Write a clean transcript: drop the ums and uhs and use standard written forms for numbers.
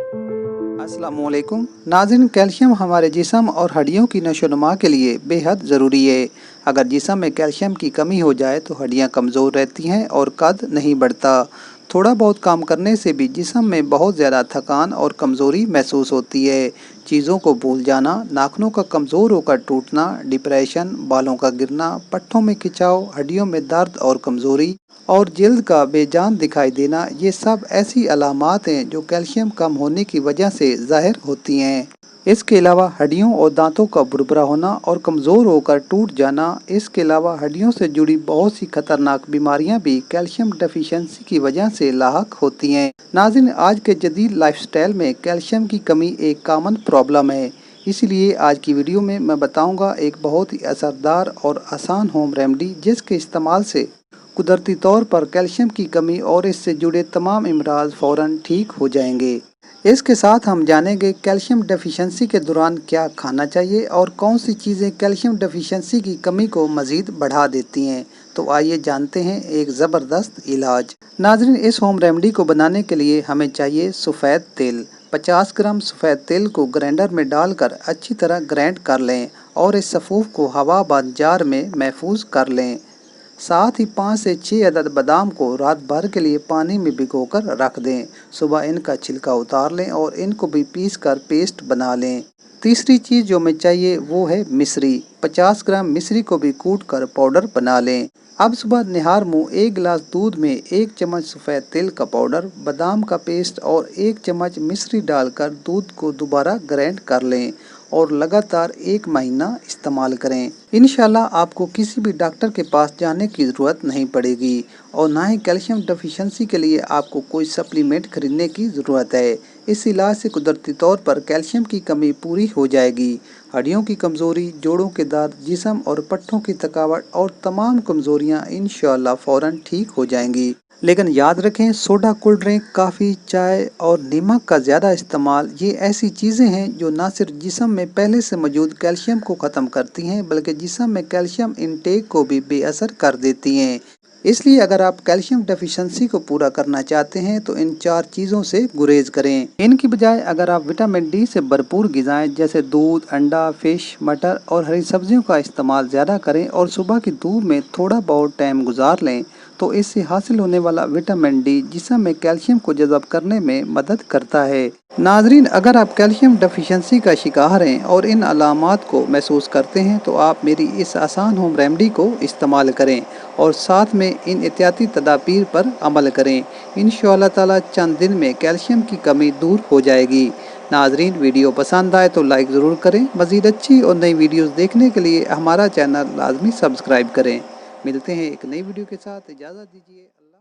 अस्सलाम वालेकुम नाज़रीन, कैल्शियम हमारे जिस्म और हड्डियों की नशोनुमा के लिए बेहद ज़रूरी है। अगर जिस्म में कैल्शियम की कमी हो जाए तो हड्डियां कमज़ोर रहती हैं और कद नहीं बढ़ता। थोड़ा बहुत काम करने से भी जिस्म में बहुत ज़्यादा थकान और कमज़ोरी महसूस होती है। चीज़ों को भूल जाना, नाखूनों का कमज़ोर होकर टूटना, डिप्रेशन, बालों का गिरना, पट्टों में खिंचाव, हड्डियों में दर्द और कमज़ोरी और जल्द का बेजान दिखाई देना, ये सब ऐसी अलामात हैं जो कैल्शियम कम होने की वजह से ज़ाहिर होती हैं। इसके अलावा हड्डियों और दांतों का बुरबुरा होना और कमज़ोर होकर टूट जाना, इसके अलावा हड्डियों से जुड़ी बहुत सी खतरनाक बीमारियां भी कैल्शियम डेफिशिएंसी की वजह से लाहक होती हैं। नाज़रीन, आज के जदीद लाइफस्टाइल में कैल्शियम की कमी एक कॉमन प्रॉब्लम है। इसलिए आज की वीडियो में मैं बताऊंगा एक बहुत ही असरदार और आसान होम रेमेडी जिसके इस्तेमाल से कुदरती तौर पर कैल्शियम की कमी और इससे जुड़े तमाम अमराज फ़ौरन ठीक हो जाएंगे। इसके साथ हम जानेंगे कैल्शियम डेफिशिएंसी के दौरान क्या खाना चाहिए और कौन सी चीज़ें कैल्शियम डेफिशिएंसी की कमी को मज़ीद बढ़ा देती हैं। तो आइए जानते हैं एक ज़बरदस्त इलाज। नाज़रीन, इस होम रेमेडी को बनाने के लिए हमें चाहिए सफ़ेद तेल। 50 ग्राम सफ़ेद तेल को ग्राइंडर में डालकर अच्छी तरह ग्राइंड कर लें और इस सफ़ूफ को हवाबंद जार में महफूज कर लें। साथ ही 5 से 6 अदद बादाम को रात भर के लिए पानी में भिगोकर रख दें। सुबह इनका छिलका उतार लें और इनको भी पीस कर पेस्ट बना लें। तीसरी चीज़ जो हमें चाहिए वो है मिश्री। 50 ग्राम मिश्री को भी कूट कर पाउडर बना लें। अब सुबह निहार मुँह 1 गिलास दूध में 1 चम्मच सफ़ेद तिल का पाउडर, बादाम का पेस्ट और 1 चम्मच मिश्री डालकर दूध को दोबारा ग्राइंड कर लें और लगातार 1 महीना इस्तेमाल करें। इंशाल्लाह आपको किसी भी डॉक्टर के पास जाने की ज़रूरत नहीं पड़ेगी और ना ही कैल्शियम डेफिशिएंसी के लिए आपको कोई सप्लीमेंट खरीदने की ज़रूरत है। इस इलाज से कुदरती तौर पर कैल्शियम की कमी पूरी हो जाएगी। हड्डियों की कमज़ोरी, जोड़ों के दर्द, जिस्म और पट्टों की थकावट और तमाम कमज़ोरियाँ इंशाल्लाह फ़ौरन ठीक हो जाएंगी। लेकिन याद रखें, सोडा, कोल्ड ड्रिंक, काफ़ी, चाय और नमक का ज़्यादा इस्तेमाल ये ऐसी चीज़ें हैं जो न सिर्फ जिस्म में पहले से मौजूद कैल्शियम को ख़त्म करती हैं बल्कि जिस्म में कैल्शियम इनटेक को भी बेअसर कर देती हैं। इसलिए अगर आप कैल्शियम डेफिशिएंसी को पूरा करना चाहते हैं तो इन 4 चीज़ों से गुरेज करें। इनकी बजाय अगर आप विटामिन डी से भरपूर ग़िज़ाएं जैसे दूध, अंडा, फिश, मटर और हरी सब्जियों का इस्तेमाल ज़्यादा करें और सुबह की धूप में थोड़ा बहुत टाइम गुजार लें तो इससे हासिल होने वाला विटामिन डी जिस्म में कैल्शियम को जज़ब करने में मदद करता है। नाजरीन, अगर आप कैल्शियम डेफिशिएंसी का शिकार हैं और इन अलामात को महसूस करते हैं तो आप मेरी इस आसान होम रेमेडी को इस्तेमाल करें और साथ में इन एहतियाती तदाबीर पर अमल करें। इंशाअल्लाह ताला चंद दिन में कैल्शियम की कमी दूर हो जाएगी। नाजरीन, वीडियो पसंद आए तो लाइक ज़रूर करें। मज़ीद अच्छी और नई वीडियोज़ देखने के लिए हमारा चैनल लाजमी सब्सक्राइब करें। मिलते हैं एक नई वीडियो के साथ। इजाज़त दीजिए। अल्लाह।